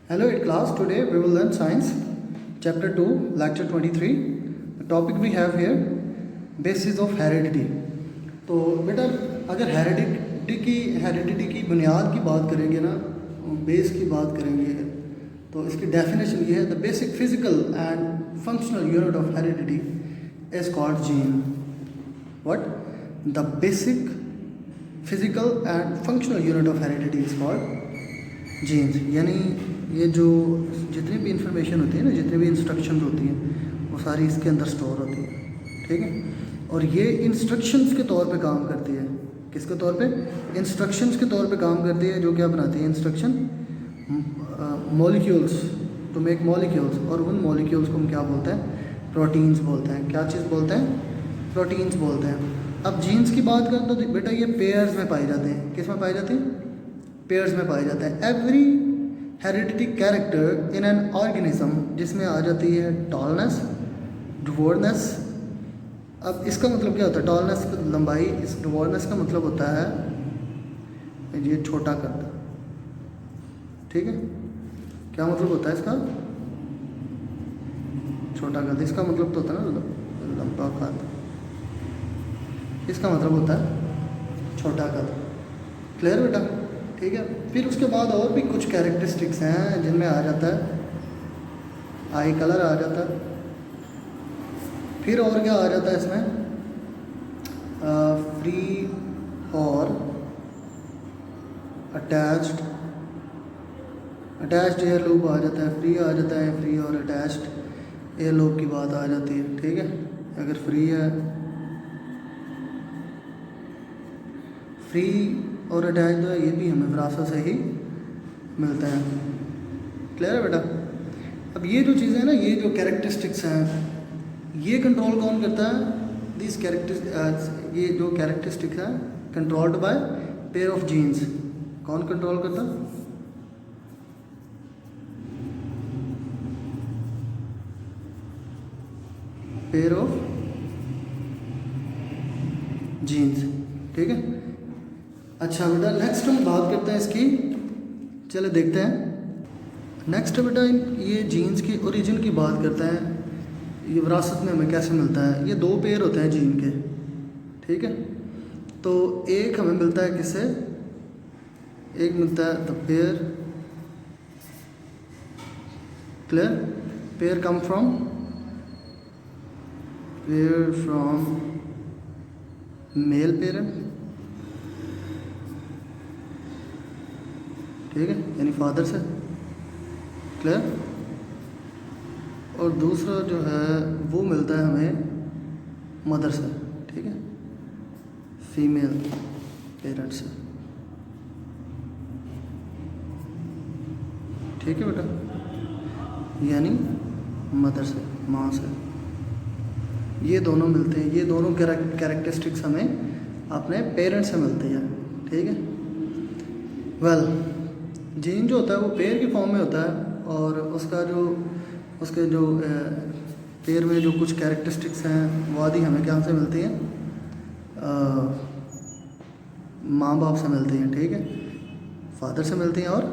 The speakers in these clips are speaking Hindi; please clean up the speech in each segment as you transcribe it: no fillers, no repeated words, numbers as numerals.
Hello at class. Today we will learn science chapter 2 lecture 23. The topic we have here basis of heredity. तो बेटा अगर हेरिडिटी की बुनियाद की बात करेंगे ना, बेस की बात करेंगे, तो इसकी डेफिनेशन ये है, the basic physical and functional unit of heredity is called gene. What? The basic physical and functional unit of heredity is called jeans. यानी ये जो जितनी भी इंफॉर्मेशन होती है ना, जितनी भी इंस्ट्रक्शंस होती हैं, वो सारी इसके अंदर स्टोर होती है. ठीक है. और ये इंस्ट्रक्शंस के तौर पे काम करती है. किसके तौर पे? इंस्ट्रक्शंस के तौर पे काम करती है. जो क्या बनाती है? Instruction molecules, to make molecules. और उन मॉलिक्यूल्स को हम क्या बोलते हैं? प्रोटीन्स बोलते हैं. क्या चीज़ बोलते हैं? प्रोटीन्स बोलते हैं. अब जीन्स की बात करें तो बेटा ये पेयर्स में पाए जाते हैं. किस में पाए जाते हैं? पेयर्स में पाए जाते हैं. Every heredity character in an organism, जिसमें आ जाती है टॉलनेस, ड्वार्फनेस. अब इसका मतलब क्या होता है? टॉलनेस लंबाई, इस ड्वार्फनेस का मतलब होता है ये छोटा कद. ठीक है. क्या मतलब होता है इसका? छोटा कद. इसका मतलब तो होता है ना लंबा कद. इसका मतलब होता है छोटा कद. क्लियर बेटा? ठीक है. फिर उसके बाद और भी कुछ कैरेक्टरिस्टिक्स हैं जिनमें आ जाता है आई कलर आ जाता है. फिर और क्या आ जाता है इसमें? फ्री और अटैच्ड एयर लूप आ जाता है. फ्री आ जाता है. फ्री और अटैच्ड एयर लूप की बात आ जाती है. ठीक है. अगर फ्री है, फ्री और अटैच जो है, ये भी हमें विरासत से ही मिलते हैं. क्लियर है बेटा? अब ये जो चीज़ें हैं ना, ये जो कैरेक्टरिस्टिक्स हैं, ये कंट्रोल कौन करता है? दिस ये जो कैरेक्टरिस्टिक्स हैं controlled by pair of genes. कौन कंट्रोल करता? Pair of genes. ठीक है. अच्छा बेटा, नेक्स्ट हम बात करते हैं इसकी. चले देखते हैं. नेक्स्ट बेटा ये जीन्स की ओरिजिन की बात करते हैं. ये विरासत में हमें कैसे मिलता है? ये दो पेयर होते हैं जीन के. ठीक है. तो एक हमें मिलता है किससे? एक मिलता है the pair. Clear? Pair come from male parent. ठीक है. यानी फादर से. क्लियर? और दूसरा जो है वो मिलता है हमें मदर से. ठीक है. फीमेल पेरेंट से. ठीक है बेटा? यानी मदर से, माँ से. ये दोनों मिलते हैं. ये दोनों कैरेक्टरिस्टिक्स हमें अपने पेरेंट्स से मिलती है. ठीक है. वेल, जीन जो होता है वो पेयर की फॉर्म में होता है. और उसके जो पेयर में जो कुछ कैरेक्टरिस्टिक्स हैं वो आदि हमें क्या से मिलती हैं? माँ बाप से मिलती हैं. ठीक है. फादर से मिलती हैं और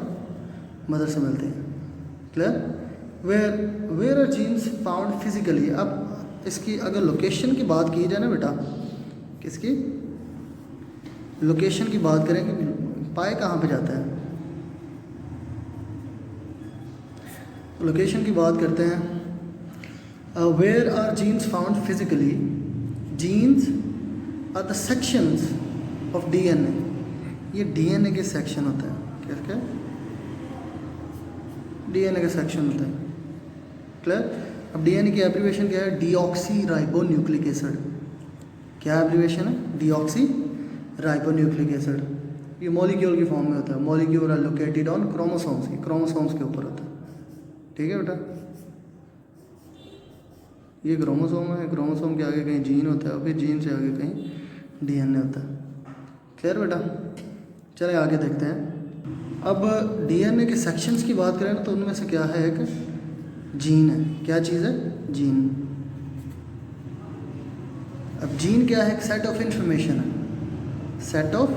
मदर से मिलती हैं. Clear? Where are genes found physically. अब इसकी अगर लोकेशन की बात की जाए ना बेटा, किसकी लोकेशन की बात करें कि पाए कहाँ पे जाता है, लोकेशन की बात करते हैं. Where are genes found physically. Genes are the sections of DNA. ये डीएनए के सेक्शन होते हैं. क्या? डीएनए के सेक्शन होते हैं. क्लियर? अब डीएनए की एब्रीविएशन क्या है? Deoxyribonucleic acid. क्या एब्रीविएशन है? Deoxyribonucleic acid. ये मॉलिक्यूल की फॉर्म में होता है. Molecule are located on chromosomes. Chromosomes के ऊपर होता है. ठीक है बेटा? ये क्रोमोसोम है. क्रोमोसोम के आगे कहीं जीन होता है और फिर जीन से आगे कहीं डीएनए होता है. क्लियर बेटा? चले आगे देखते हैं. अब डीएनए के सेक्शंस की बात करें तो उनमें से क्या है? एक जीन है. क्या चीज़ है? जीन. अब जीन क्या है? एक सेट ऑफ इंफॉर्मेशन है. Set of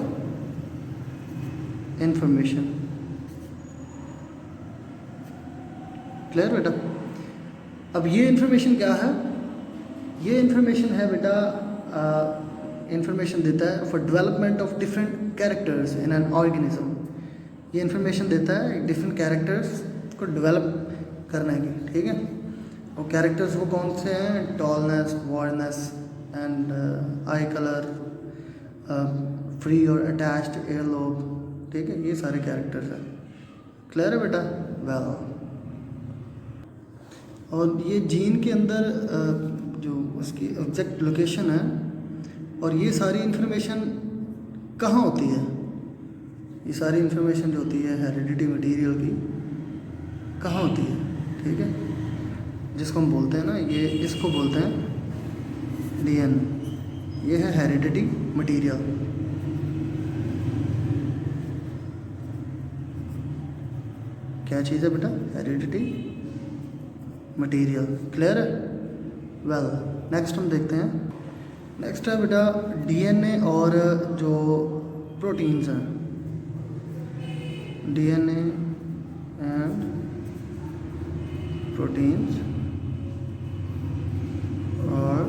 information. क्लियर बेटा? अब ये इन्फॉर्मेशन क्या है? ये इन्फॉर्मेशन है बेटा, इन्फॉर्मेशन देता है for development of different characters in an organism. ये इन्फॉर्मेशन देता है डिफरेंट कैरेक्टर्स को डेवलप करने की, ठीक है? और कैरेक्टर्स वो कौन से हैं? Tallness, dwarfness and eye colour, free और अटैच्ड एयर लोब, ठीक है? ये सारे कैरेक्टर्स हैं। क्लियर है बेटा? वेल, और ये जीन के अंदर जो उसकी एग्जैक्ट लोकेशन है और ये सारी इन्फॉर्मेशन कहाँ होती है? ये सारी इन्फॉर्मेशन जो होती है हेरिडिटी मटेरियल की कहाँ होती है? ठीक है, जिसको हम बोलते हैं ना, ये इसको बोलते हैं डीएनए। ये है हेरिडिटी मटेरियल। क्या चीज़ है बेटा? Heredity material. क्लियर है? वेल, नेक्स्ट हम देखते हैं। नेक्स्ट है बेटा डीएनए और जो प्रोटीन्स हैं, डीएनए एंड प्रोटीन्स और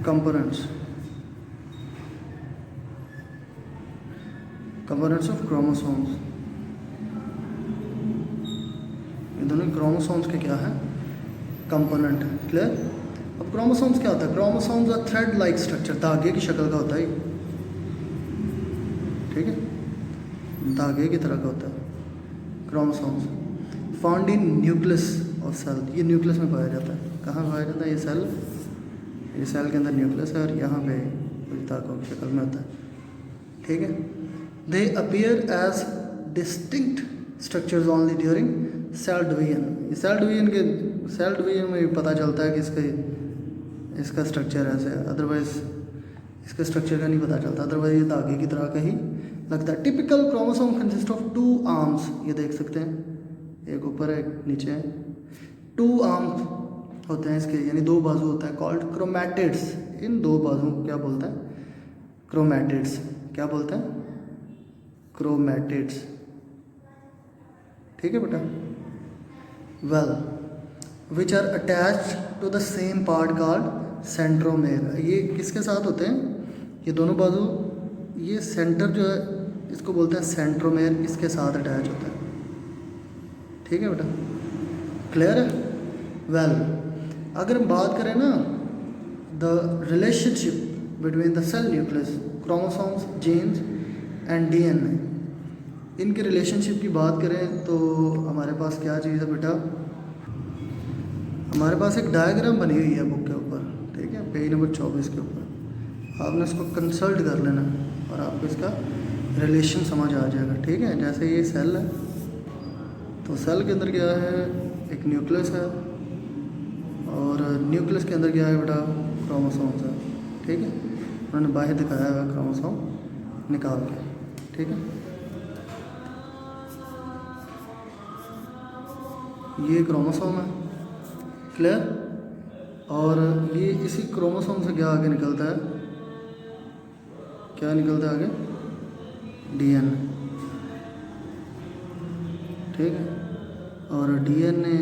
कंपोनेंट्स ऑफ क्रोमोसोम्स। ये दोनों क्रोमोसोम्स के क्या है? कंपोनेंट है। क्लियर? अब क्रोमोसोम्स क्या होता है? क्रोमोसोम्स और थ्रेड लाइक स्ट्रक्चर, धागे की शक्ल का होता है, ठीक है? धागे की तरह का होता है chromosomes. Found in nucleus of cell. ये न्यूक्लियस में पाया जाता है। कहाँ पाया जाता है? ये सेल के अंदर न्यूक्लियस है और यहाँ पे कुछ धागों की शक्ल में होता है, ठीक है? They appear as distinct structures only during cell division. ये सेल डिवीजन में भी पता चलता है कि इसका स्ट्रक्चर ऐसे है, अदरवाइज इसका स्ट्रक्चर का नहीं पता चलता, अदरवाइज ये धागे की तरह का ही लगता है। Typical chromosome consist of 2 arms. ये देख सकते हैं, एक ऊपर है एक नीचे है। 2 आर्म्स होते हैं इसके, यानी 2 बाजू होता है, कॉल्ड क्रोमैटिड्स। इन 2 बाजुओं को क्या बोलते हैं? क्रोमैटिड्स। क्या बोलते हैं? क्रोमैटिड्स, ठीक है बेटा? Well, which are attached to the same part called centromere. ये किसके साथ होते हैं? ये दोनों बाजू, ये सेंटर जो है इसको बोलते हैं सेंट्रोमेर, इसके साथ अटैच होता है, ठीक है बेटा? क्लियर है? वेल, अगर हम बात करें ना the relationship between the cell nucleus, chromosomes, genes and DNA, इनके रिलेशनशिप की बात करें तो हमारे पास क्या चीज़ है बेटा? हमारे पास एक डायग्राम बनी हुई है बुक के ऊपर, ठीक है? पेज नंबर 24 के ऊपर। आपने इसको कंसल्ट कर लेना और आपको इसका रिलेशन समझ आ जाएगा, ठीक है? जैसे ये सेल है, तो सेल के अंदर क्या है? एक न्यूक्लियस है और न्यूक्लियस के अंदर क्या है बेटा? क्रोमोसोम्स है, ठीक है? उन्होंने बाहर दिखाया हुआ क्रोमोसोम निकाल के, ठीक है? ये क्रोमोसोम है। क्लियर? और ये इसी क्रोमोसोम से क्या आगे निकलता है? क्या निकलता है आगे? डीएनए, ठीक है? और डीएनए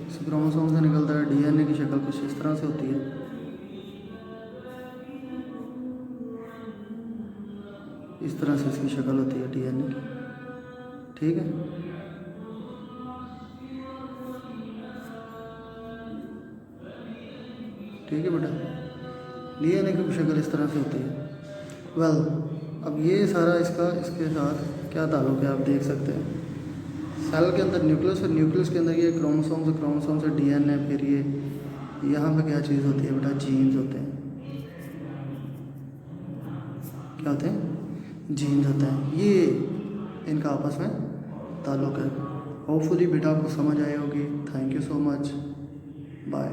इसी क्रोमोसोम से निकलता है। डीएनए की शक्ल कुछ इस तरह से होती है, इस तरह से इसकी शक्ल होती है डीएनए की, ठीक है? ठीक है बेटा? डीएनए की शक्ल इस तरह से होती है। वेल, अब ये सारा इसके साथ क्या ताल्लुक है आप देख सकते हैं। सेल के अंदर न्यूक्लियस और न्यूक्लियस के अंदर ये क्रोमोसोम से डीएनए, फिर ये यहाँ पे क्या चीज़ होती है बेटा? जीन्स होते हैं। क्या होते हैं? जीन्स होते हैं। ये इनका आपस में ताल्लुक है। होपफुली बेटा आपको समझ आई होगी। Thank you so much, bye.